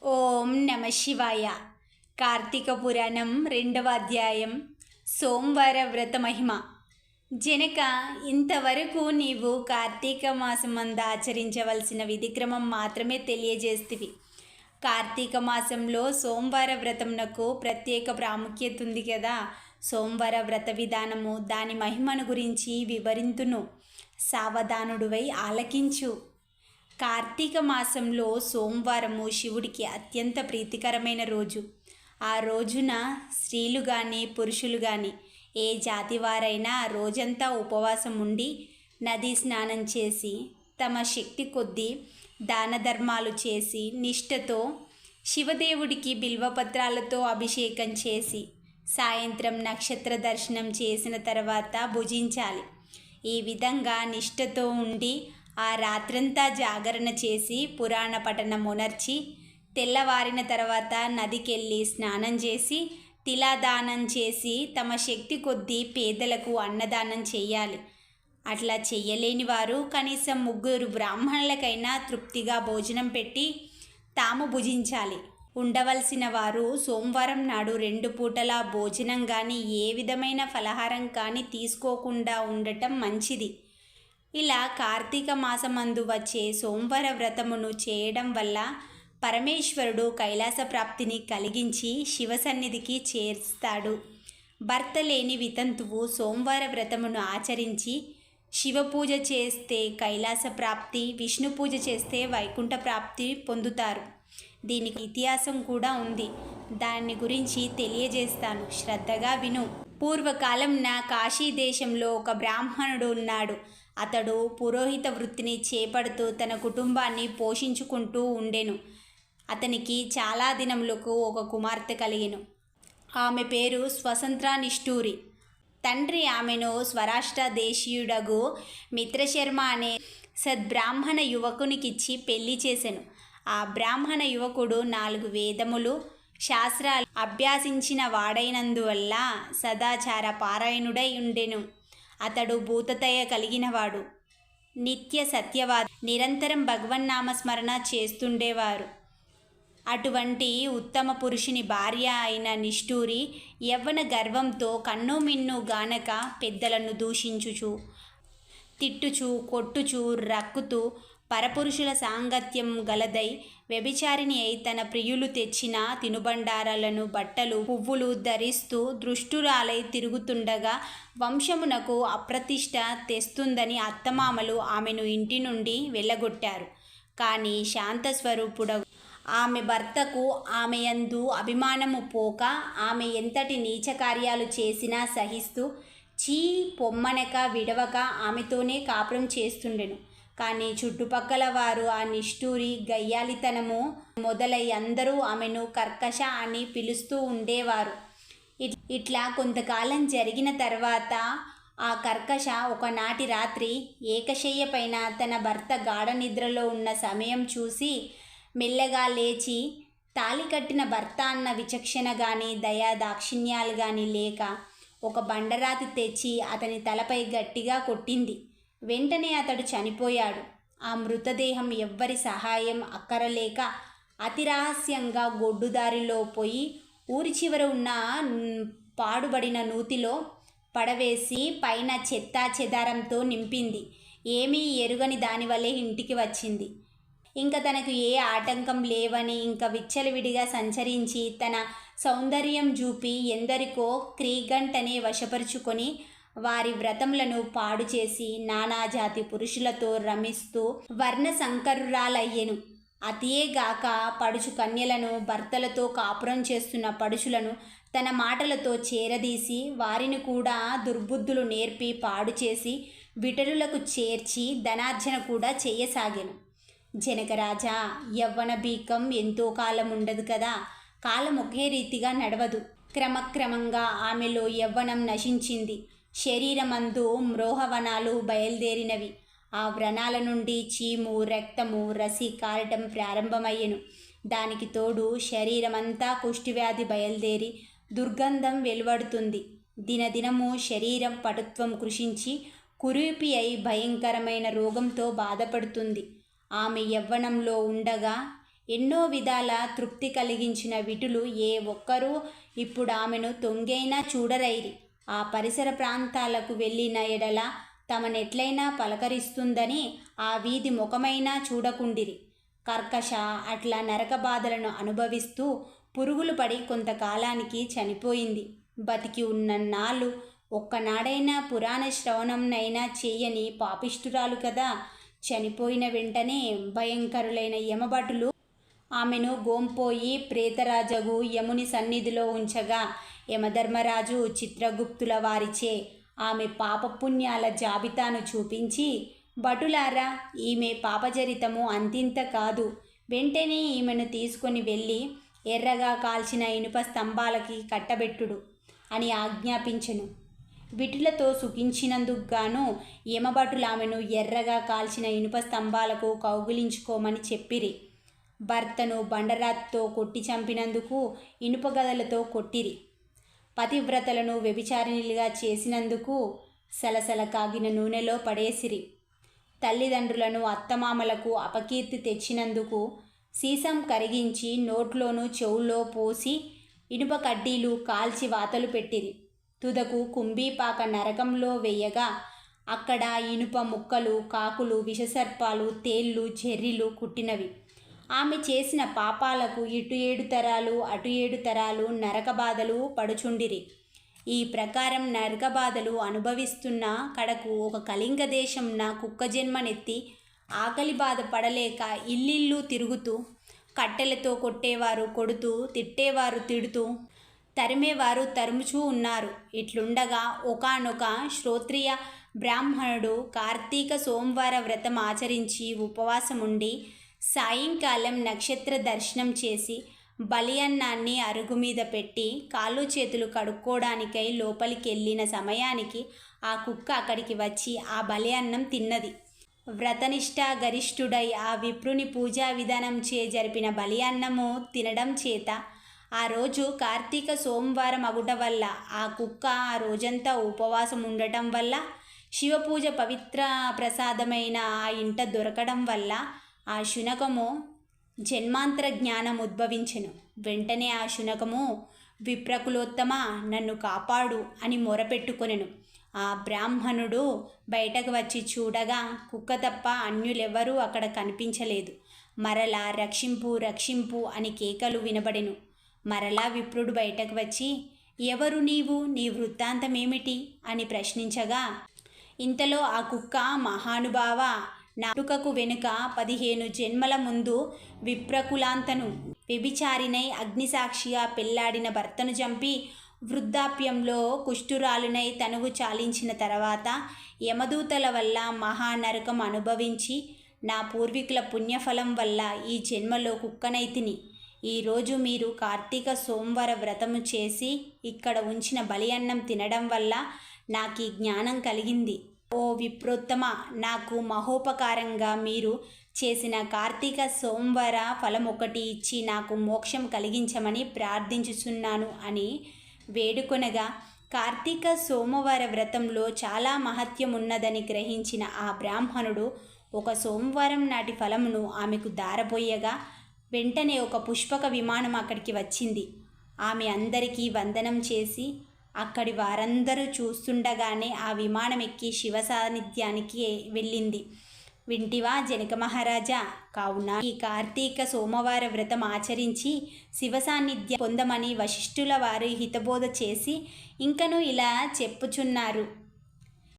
ఓం నమ శివాయ. కార్తీక పురాణం 2వ అధ్యాయం. సోమవార వ్రత మహిమ. జనక, ఇంతవరకు నీవు కార్తీక మాసమందు ఆచరించవలసిన విధిక్రమం మాత్రమే తెలియజేస్తివి. కార్తీక మాసంలో సోమవార వ్రతమునకు ప్రత్యేక ప్రాముఖ్యత ఉంది కదా. సోమవార వ్రత విధానము, దాని మహిమను గురించి వివరింతును. సావధానుడివై ఆలకించు. కార్తీక మాసంలో సోమవారము శివుడికి అత్యంత ప్రీతికరమైన రోజు. ఆ రోజున స్త్రీలు కానీ పురుషులు కానీ ఏ జాతి వారైనా రోజంతా ఉపవాసం ఉండి నదీ స్నానం చేసి తమ శక్తి కొద్దీ దాన ధర్మాలు చేసి నిష్ఠతో శివదేవుడికి బిల్వపత్రాలతో అభిషేకం చేసి సాయంత్రం నక్షత్ర దర్శనం చేసిన తర్వాత భుజించాలి. ఈ విధంగా నిష్ఠతో ఉండి ఆ రాత్రంతా జాగరణ చేసి పురాణ పఠనం ఉనర్చి తెల్లవారిన తర్వాత నదికెళ్ళి స్నానం చేసి తిలాదానం చేసి తమ శక్తి కొద్దీ పేదలకు అన్నదానం చేయాలి. అట్లా చెయ్యలేని వారు కనీసం 3 బ్రాహ్మణులకైనా తృప్తిగా భోజనం పెట్టి తాము భుజించాలి. ఉండవలసిన వారు సోమవారం నాడు 2 పూటలా భోజనం కానీ ఏ విధమైన ఫలహారం కానీ తీసుకోకుండా ఉండటం మంచిది. ఇలా కార్తీక మాసమందు వచ్చే సోమవార వ్రతమును చేయడం వల్ల పరమేశ్వరుడు కైలాస ప్రాప్తిని కలిగించి శివసన్నిధికి చేర్స్తాడు. భర్త లేని వితంతువు సోమవార వ్రతమును ఆచరించి శివపూజ చేస్తే కైలాస ప్రాప్తి, విష్ణు పూజ చేస్తే వైకుంఠ ప్రాప్తి పొందుతారు. దీనికి ఇతిహాసం కూడా ఉంది. దాని గురించి తెలియజేస్తాను, శ్రద్ధగా విను. పూర్వకాలంన కాశీ దేశంలో ఒక బ్రాహ్మణుడు ఉన్నాడు. అతడు పురోహిత వృత్తిని చేపడుతూ తన కుటుంబాన్ని పోషించుకుంటూ ఉండెను. అతనికి చాలా దినములకు ఒక కుమార్తె కలిగెను. ఆమె పేరు స్వతంత్రానిష్ఠూరి. తండ్రి ఆమెను స్వరాష్ట్ర దేశీయుడగు మిత్రశర్మ అనే సద్బ్రాహ్మణ యువకునికిచ్చి పెళ్లి చేసెను. ఆ బ్రాహ్మణ యువకుడు 4 వేదములు శాస్త్రాలు అభ్యాసించిన వాడైనందువల్ల సదాచార పారాయణుడై ఉండెను. అతడు భూతదయ కలిగినవాడు, నిత్య సత్యవాది, నిరంతరం భగవన్నామస్మరణ చేస్తుండేవారు. అటువంటి ఉత్తమ పురుషుని భార్య అయిన నిష్ఠూరి యవ్వన గర్వంతో కన్ను మిన్ను గానక పెద్దలను దూషించుచు, తిట్టుచు, కొట్టుచు, రక్కుతూ పరపురుషుల సాంగత్యం గలదై వ్యభిచారిణి అయి తన ప్రియులు తెచ్చిన తినుబండారాలను, బట్టలు, పువ్వులు ధరిస్తూ దృష్టురాలై తిరుగుతుండగా వంశమునకు అప్రతిష్ట తెస్తుందని అత్తమామలు ఆమెను ఇంటి నుండి వెళ్ళగొట్టారు. కానీ శాంతస్వరూపుడు ఆమె భర్తకు ఆమె యందు అభిమానము పోక ఆమె ఎంతటి నీచ కార్యాలు చేసినా సహిస్తూ చీ పొమ్మనక విడవక ఆమెతోనే కాపురం చేస్తుండెను. కానీ చుట్టుపక్కల వారు ఆ నిష్ఠూరి గయ్యాలితనము మొదలై అందరూ ఆమెను కర్కశ అని పిలుస్తూ ఉండేవారు. ఇట్లా కొంతకాలం జరిగిన తర్వాత ఆ కర్కశ ఒకనాటి రాత్రి ఏకశయ్య పైన తన భర్త గాఢ నిద్రలో ఉన్న సమయం చూసి మెల్లగా లేచి తాళి కట్టిన భర్త అన్న విచక్షణ కానీ దయా దాక్షిణ్యాలు కానీ లేక ఒక బండరాతి తెచ్చి అతని తలపై గట్టిగా కొట్టింది. వెంటనే అతడు చనిపోయాడు. ఆ మృతదేహం ఎవ్వరి సహాయం అక్కరలేక అతి రహస్యంగా గొడ్డుదారిలో పోయి ఊరి చివర ఉన్న పాడుబడిన నూతిలో పడవేసి పైన చెత్తా చెదారంతో నింపింది. ఏమీ ఎరుగని దానివల్లే ఇంటికి వచ్చింది. ఇంకా తనకు ఏ ఆటంకం లేవని ఇంకా విచ్చలవిడిగా సంచరించి తన సౌందర్యం చూపి ఎందరికో క్రీగంటనే వశపరుచుకొని వారి వ్రతములను పాడు చేసి నానాజాతి పురుషులతో రమిస్తూ వర్ణ సంకరురాలయ్యెను. అతియేగాక పడుచు కన్యలను, భర్తలతో కాపురం చేస్తున్న పడుచులను తన మాటలతో చేరదీసి వారిని కూడా దుర్బుద్ధులు నేర్పి పాడు చేసి విటలులకు చేర్చి ధనార్జన కూడా చేయసాగెను. జనకరాజా, యవ్వన బీకం ఎంతో కాలం ఉండదు కదా. కాలం ఒకే రీతిగా నడవదు. క్రమక్రమంగా ఆమెలో యవ్వనం నశించింది. శరీరమందు మ్రోహవనాలు బయలుదేరినవి. ఆ వ్రణాల నుండి చీము, రక్తము, రసి కారటం ప్రారంభమయ్యెను. దానికి తోడు శరీరమంతా కుష్ఠవ్యాధి బయలుదేరి దుర్గంధం వెలువడుతుంది. దినదినము శరీరం పటుత్వం కృషించి కురూపి అయి భయంకరమైన రోగంతో బాధపడుతుంది. ఆమె యవ్వనంలో ఉండగా ఎన్నో విధాల తృప్తి కలిగించిన విటులు ఏ ఒక్కరూ ఇప్పుడు ఆమెను తొంగైనా చూడరైరి. ఆ పరిసర ప్రాంతాలకు వెళ్ళిన ఎడల తమనెట్లయినా పలకరిస్తుందని ఆ వీధి ముఖమైనా చూడకుండిరి. కర్కశ అట్లా నరక బాధలను అనుభవిస్తూ పురుగులు పడి కొంతకాలానికి చనిపోయింది. బతికి ఉన్నన్నాళ్ళు ఒక్కనాడైనా పురాణ శ్రవణంనైనా చేయని పాపిష్టురాలు కదా. చనిపోయిన వెంటనే భయంకరులైన యమభటులు ఆమెను గోంపోయి ప్రేతరాజగు యముని సన్నిధిలో ఉంచగా యమధర్మరాజు చిత్రగుప్తుల వారిచే ఆమె పాపపుణ్యాల జాబితాను చూపించి, భటులారా, ఈమె పాపచరితము అంతింత కాదు, వెంటనే ఈమెను తీసుకొని వెళ్ళి ఎర్రగా కాల్చిన ఇనుప స్తంభాలకి కట్టబెట్టుడు అని ఆజ్ఞాపించెను. విటులతో సుఖించినందుకు గాను యమభటులు ఆమెను ఎర్రగా కాల్చిన ఇనుప స్తంభాలకు కౌగిలించుకోమని చెప్పిరి. భర్తను బండరాత్తో కొట్టి చంపినందుకు ఇనుప గదలతో కొట్టిరి. పతివ్రతలను వ్యభిచారిణిలుగా చేసినందుకు సలసల కాగిన నూనెలో పడేసిరి. తల్లిదండ్రులను అత్తమామలకు అపకీర్తి తెచ్చినందుకు సీసం కరిగించి నోట్లోనూ చెవుల్లో పోసి ఇనుప కడ్డీలు కాల్చి వాతలు పెట్టిరి. తుదకు కుంభీపాక నరకంలో వెయ్యగా అక్కడ ఇనుప ముక్కలు, కాకులు, విషసర్పాలు, తేళ్ళు, చెర్రీలు కుట్టినవి. ఆమె చేసిన పాపాలకు ఇటు 7 తరాలు అటు 7 తరాలు నరక బాధలు పడుచుండిరి. ఈ ప్రకారం నరక బాధలు అనుభవిస్తున్న కడకు ఒక కళింగ దేశంన కుక్క జన్మనెత్తి ఆకలి బాధ పడలేక ఇల్లిల్లు తిరుగుతూ కట్టెలతో కొట్టేవారు కొడుతూ, తిట్టేవారు తిడుతూ, తరిమేవారు తరుముచూ ఉన్నారు. ఇట్లుండగా ఒకానొక శ్రోత్రియ బ్రాహ్మణుడు కార్తీక సోమవార వ్రతం ఆచరించి ఉపవాసముండి సాయంకాలం నక్షత్ర దర్శనం చేసి బలి అన్నాన్ని అరుగు మీద పెట్టి కాళ్ళు చేతులు కడుక్కోవడానికై లోపలికెళ్ళిన సమయానికి ఆ కుక్క అక్కడికి వచ్చి ఆ బలి అన్నం తిన్నది. వ్రతనిష్ట గరిష్ఠుడై ఆ విప్రుని పూజా విధానం చే జరిపిన బలి అన్నము తినడం చేత ఆ రోజు కార్తీక సోమవారం అగుట వల్ల, ఆ కుక్క ఆ రోజంతా ఉపవాసం ఉండటం వల్ల, శివపూజ పవిత్ర ప్రసాదమైన ఆ ఇంట దొరకడం వల్ల ఆ శునకము జన్మాంతర జ్ఞానం ఉద్భవించెను. వెంటనే ఆ శునకము, విప్రకులోత్తమ, నన్ను కాపాడు అని మొరపెట్టుకొనెను. ఆ బ్రాహ్మణుడు బయటకు వచ్చి చూడగా కుక్క తప్ప అన్యులెవ్వరూ అక్కడ కనిపించలేదు. మరలా రక్షింపు రక్షింపు అని కేకలు వినబడెను. మరలా విప్రుడు బయటకు వచ్చి, ఎవరు నీవు, నీ వృత్తాంతమేమిటి అని ప్రశ్నించగా, ఇంతలో ఆ కుక్క, మహానుభావ, నాటుకకు వెనుక 15 జన్మల ముందు విప్రకులాంతను వ్యభిచారినై అగ్నిసాక్షిగా పెళ్లాడిన భర్తను చంపి వృద్ధాప్యంలో కుష్ఠురాలునై తనువు చాలించిన తర్వాత యమదూతల వల్ల మహానరకం అనుభవించి నా పూర్వీకుల పుణ్యఫలం వల్ల ఈ జన్మలో కుక్కనైతిని. ఈరోజు మీరు కార్తీక సోమవార వ్రతము చేసి ఇక్కడ ఉంచిన బలి అన్నం తినడం వల్ల నాకు ఈ జ్ఞానం కలిగింది. ఓ విప్రోత్తమ, నాకు మహోపకారంగా మీరు చేసిన కార్తీక సోమవార ఫలం ఒకటి ఇచ్చి నాకు మోక్షం కలిగించమని ప్రార్థించుచున్నాను అని వేడుకొనగా, కార్తీక సోమవార వ్రతంలో చాలా మహత్యం ఉన్నదని గ్రహించిన ఆ బ్రాహ్మణుడు ఒక సోమవారం నాటి ఫలమును ఆమెకు దారపోయగా వెంటనే ఒక పుష్పక విమానం అక్కడికి వచ్చింది. ఆమె అందరికీ వందనం చేసి అక్కడి వారందరూ చూస్తుండగానే ఆ విమానం ఎక్కి శివ సాన్నిధ్యానికి వెళ్ళింది. వింటివా జనక మహారాజా? కావున ఈ కార్తీక సోమవార వ్రతం ఆచరించి శివ సాన్నిధ్యం పొందమని వశిష్ఠుల వారు హితబోధ చేసి ఇంకనూ ఇలా చెప్పుచున్నారు.